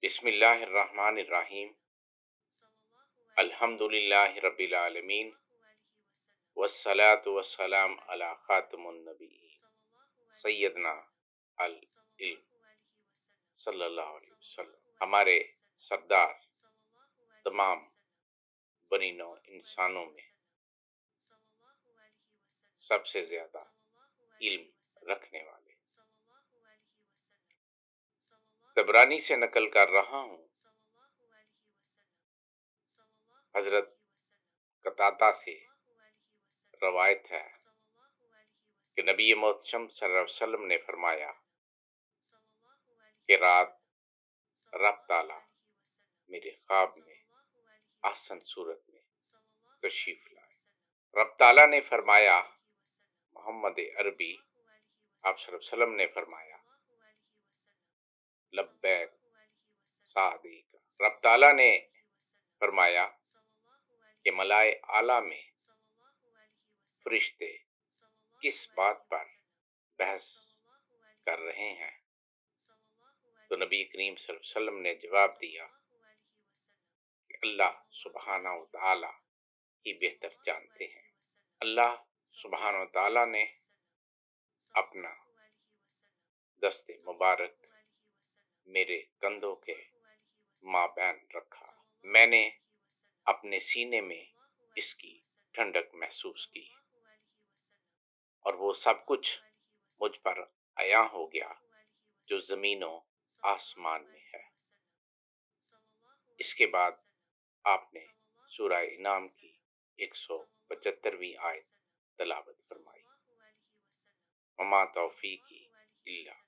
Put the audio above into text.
بسم اللہ الرحمن الرحیم، الحمد للہ رب العالمین، والصلاة والسلام علی خاتم النبیین سیدنا العلم صلی اللہ علیہ وسلم۔ ہمارے سردار تمام بنی نوع انسانوں میں سب سے زیادہ علم رکھنے والے، طبرانی سے نقل کر رہا ہوں، حضرت قتادہ سے روایت ہے کہ نبی محتشم صلی اللہ علیہ وسلم نے فرمایا کہ رات رب تعالیٰ میرے خواب میں احسن صورت میں تشریف لائے۔ رب تعالیٰ نے فرمایا، محمد عربی آپ صلی اللہ علیہ وسلم نے فرمایا، لبیک صادق۔ رب تعالیٰ نے فرمایا کہ ملائے اعلیٰ میں فرشتے کس بات پر بحث کر رہے ہیں؟ تو نبی کریم صلی اللہ علیہ وسلم نے جواب دیا کہ اللہ سبحانہ و تعالی ہی بہتر جانتے ہیں۔ اللہ سبحانہ و تعالی نے اپنا دست مبارک میرے کندھوں کے مابین رکھا، میں نے اپنے سینے میں اس کی ٹھنڈک محسوس کی اور وہ سب کچھ مجھ پر عیاں ہو گیا جو زمین و آسمان میں ہے۔ اس کے بعد آپ نے سورہ انعام کی 175ویں آیت تلاوت فرمائی، وما توفیقی الا